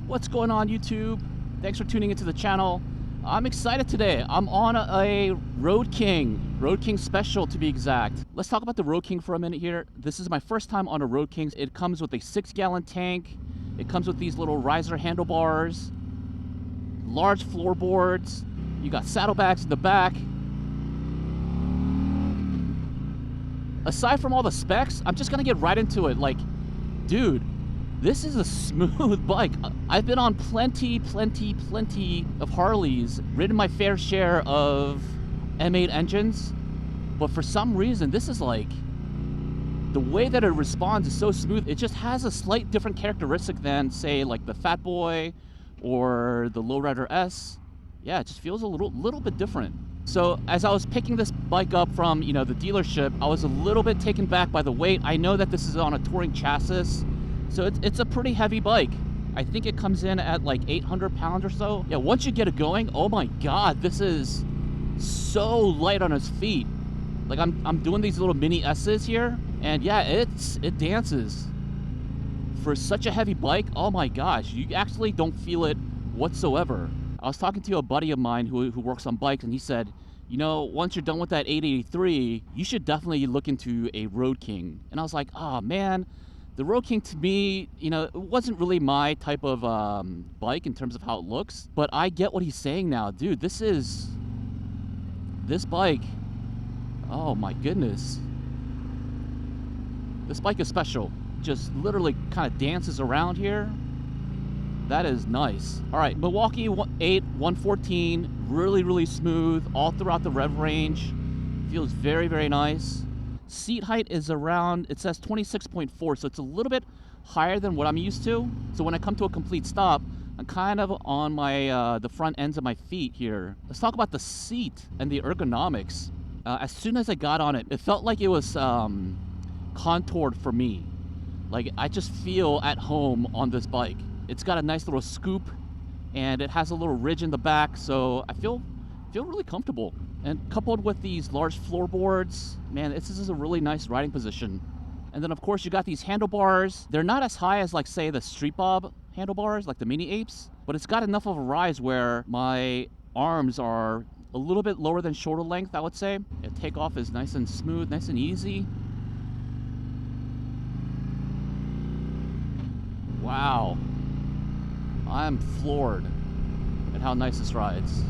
What's going on, YouTube? Thanks for tuning into the channel. I'm excited today. I'm on a Roadking special to be exact. Let's talk about the Roadking for a minute here. This is my first time on a Roadking. It comes with a 6-gallon tank. It comes with these little riser handlebars, large floorboards. You got saddlebags in the back. Aside from all the specs, I'm just gonna get right into it. Like, dude, this is a smooth bike. I've been on plenty of Harleys, ridden my fair share of M8 engines, but for some reason, this is like, the way that it responds is so smooth. It just has a slight different characteristic than, say, like the Fat Boy or the Lowrider S. Yeah, it just feels a little bit different. So as I was picking this bike up from, the dealership, I was a little bit taken back by the weight. I know that this is on a touring chassis, so it's a pretty heavy bike. I think it comes in at like 800 pounds or so. Yeah, once you get it going, oh my God, this is so light on its feet. Like I'm doing these little mini S's here, and yeah, it dances. For such a heavy bike, oh my gosh, you actually don't feel it whatsoever. I was talking to a buddy of mine who works on bikes, and he said, once you're done with that 883, you should definitely look into a Roadking. And I was like, oh man, the Roadking to me, it wasn't really my type of bike in terms of how it looks, but I get what he's saying now. Dude, this bike, oh my goodness. This bike is special. Just literally kind of dances around here. That is nice. All right, Milwaukee 8 114, really smooth all throughout the rev range. Feels very nice. Seat height is around, it says 26.4, so it's a little bit higher than what I'm used to. So when I come to a complete stop, I'm kind of on my the front ends of my feet here. Let's talk about the seat and the ergonomics. As soon as I got on it, it felt like it was contoured for me. Like, I just feel at home on this bike. It's got a nice little scoop, and it has a little ridge in the back, so I feel really comfortable. And coupled with these large floorboards, man, this is a really nice riding position. And then of course you got these handlebars. They're not as high as, like, say, the Street Bob handlebars, like the Mini Apes, but it's got enough of a rise where my arms are a little bit lower than shoulder length, I would say. Takeoff is nice and smooth, nice and easy. Wow. I'm floored at how nice this rides.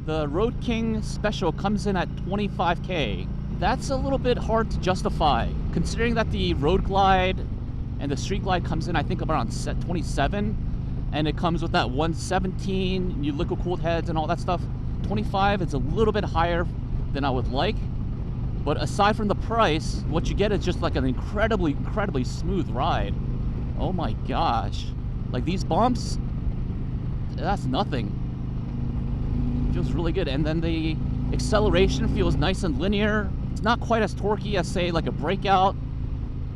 The Roadking Special comes in at $25K. That's a little bit hard to justify, considering that the Road Glide and the Street Glide comes in, I think, around 27, and it comes with that 117, new liquid-cooled heads and all that stuff. 25, it's a little bit higher than I would like, but aside from the price, what you get is just like an incredibly smooth ride. Oh my gosh. Like, these bumps, that's nothing. Feels really good. And then the acceleration feels nice and linear. It's not quite as torquey as, say, like a Breakout,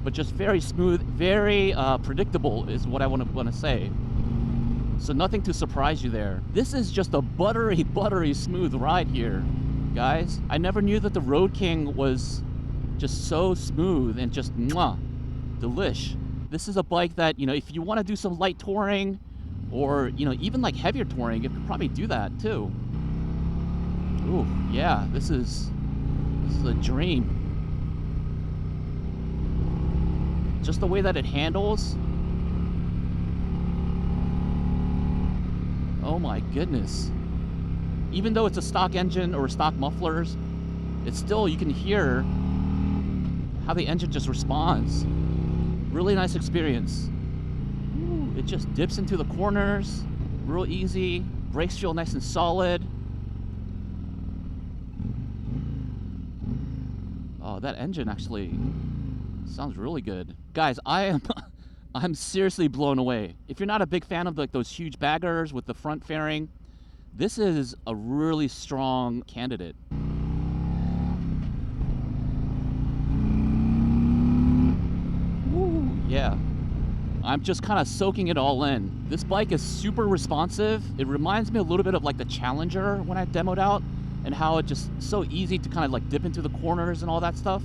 but just very smooth, very predictable is what I want to say. So nothing to surprise you there. This is just a buttery smooth ride here, guys. I never knew that the Roadking was just so smooth and just mwah, delish. This is a bike that, if you want to do some light touring or, even like heavier touring, you could probably do that too. Ooh, yeah, this is a dream. Just the way that it handles. Oh my goodness. Even though it's a stock engine or stock mufflers, it's still, you can hear how the engine just responds. Really nice experience. Ooh, it just dips into the corners, real easy. Brakes feel nice and solid. Oh, that engine actually sounds really good. Guys, I'm seriously blown away. If you're not a big fan of, like, those huge baggers with the front fairing, this is a really strong candidate. Yeah, I'm just kind of soaking it all in. This bike is super responsive. It reminds me a little bit of like the Challenger when I demoed out, and how it just so easy to kind of like dip into the corners and all that stuff.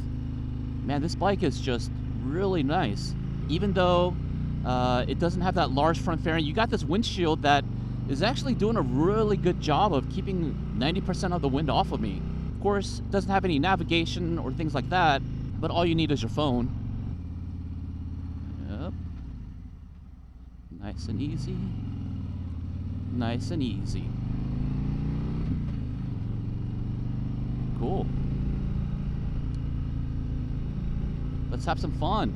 Man, this bike is just really nice. Even though It doesn't have that large front fairing. You got this windshield that is actually doing a really good job of keeping 90% of the wind off of me. Of course, it doesn't have any navigation or things like that, but all you need is your phone. Yep. Nice and easy. Nice and easy. Cool. Let's have some fun.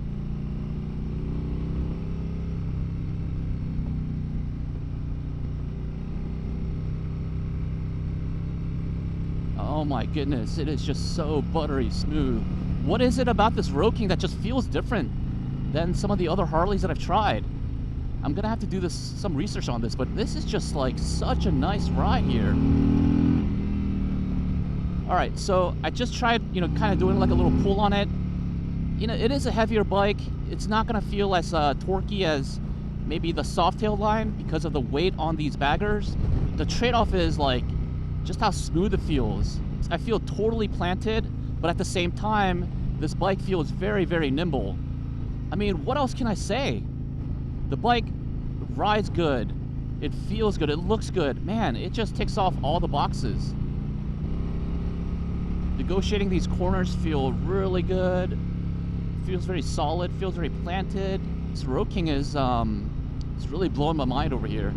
Oh my goodness, it is just so buttery smooth. What is it about this Roadking that just feels different than some of the other Harleys that I've tried? I'm gonna have to do some research on this, but this is just like such a nice ride here. All right, so I just tried, kind of doing like a little pull on it. It is a heavier bike. It's not gonna feel as torquey as maybe the Softail line because of the weight on these baggers. The trade-off is like just how smooth it feels. I feel totally planted, but at the same time, this bike feels very, very nimble. I mean, what else can I say? The bike rides good. It feels good. It looks good. Man, it just ticks off all the boxes. Negotiating these corners feel really good. Feels very solid. Feels very planted. This Roadking is it's really blowing my mind over here.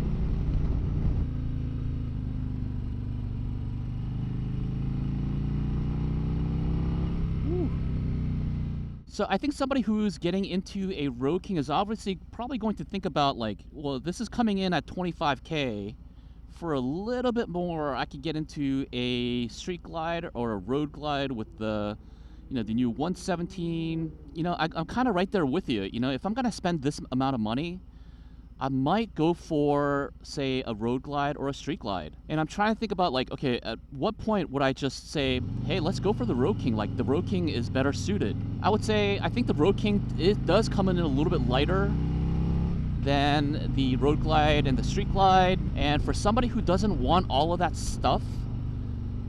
So I think somebody who's getting into a Roadking is obviously probably going to think about like, well, this is coming in at 25K. For a little bit more, I could get into a street glide or a road glide with the new 117. I'm kind of right there with you. If I'm gonna spend this amount of money, I might go for, say, a road glide or a street glide. And I'm trying to think about like, okay, at what point would I just say, hey, let's go for the Roadking? Like, the Roadking is better suited. I would say, I think the Roadking, it does come in a little bit lighter than the road glide and the street glide. And for somebody who doesn't want all of that stuff,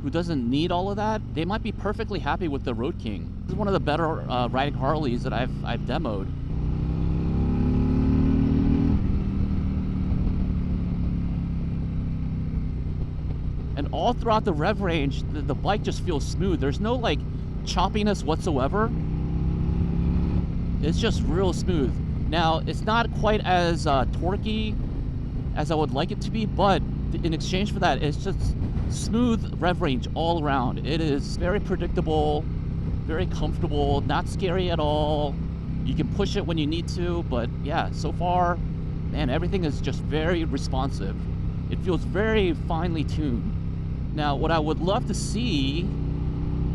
who doesn't need all of that, they might be perfectly happy with the Roadking. This is one of the better riding Harleys that I've demoed. And all throughout the rev range, the bike just feels smooth. There's no like choppiness whatsoever. It's just real smooth. Now, it's not quite as torquey as I would like it to be, but in exchange for that, it's just smooth rev range all around. It is very predictable, very comfortable, not scary at all. You can push it when you need to, but yeah, so far, man, everything is just very responsive. It feels very finely tuned. Now, what I would love to see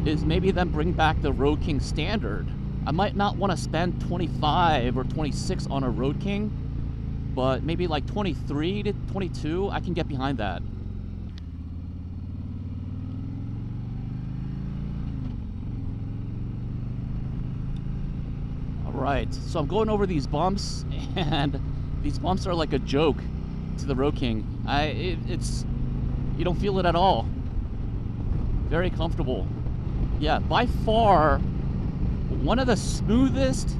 is maybe them bring back the Roadking standard. I might not want to spend 25 or 26 on a Roadking, but maybe like 23 to 22, I can get behind that. All right, so I'm going over these bumps, and these bumps are like a joke to the Roadking. It's you don't feel it at all. Very comfortable. Yeah, by far one of the smoothest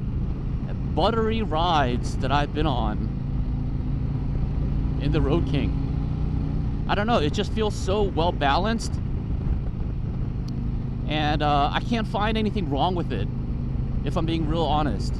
buttery rides that I've been on in the Roadking. I don't know, it just feels so well balanced, and I can't find anything wrong with it, if I'm being real honest.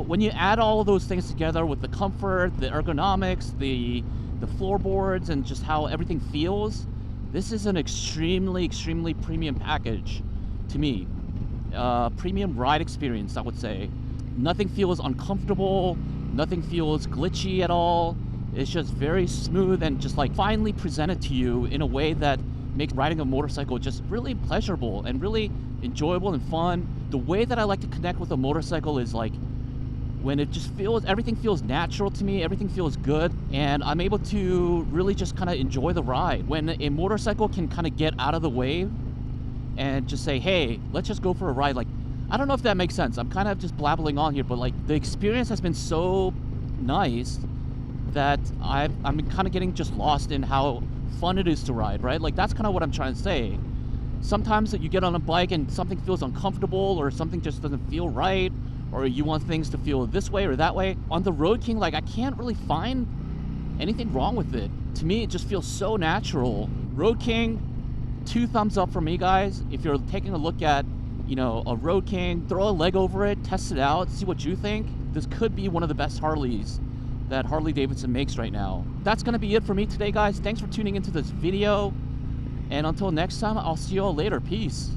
When you add all of those things together with the comfort, the ergonomics, the floorboards, and just how everything feels, this is an extremely, extremely premium package to me. Premium ride experience, I would say. Nothing feels uncomfortable. Nothing feels glitchy at all. It's just very smooth and just like finely presented to you in a way that makes riding a motorcycle just really pleasurable and really enjoyable and fun. The way that I like to connect with a motorcycle is like when it just feels, everything feels natural to me, everything feels good, and I'm able to really just kind of enjoy the ride. When a motorcycle can kind of get out of the way and just say, hey, let's just go for a ride. Like, I don't know if that makes sense. I'm kind of just blabbling on here, but like the experience has been so nice that I'm kind of getting just lost in how fun it is to ride, right? Like that's kind of what I'm trying to say. Sometimes that you get on a bike and something feels uncomfortable or something just doesn't feel right, or you want things to feel this way or that way. On the Roadking, like I can't really find anything wrong with it. To me, it just feels so natural. Roadking, 2 thumbs up for me, guys. If you're taking a look at, you know, a Roadking, throw a leg over it, test it out, see what you think. This could be one of the best Harleys that Harley Davidson makes right now. That's gonna be it for me today, guys. Thanks for tuning into this video. And until next time, I'll see you all later. Peace.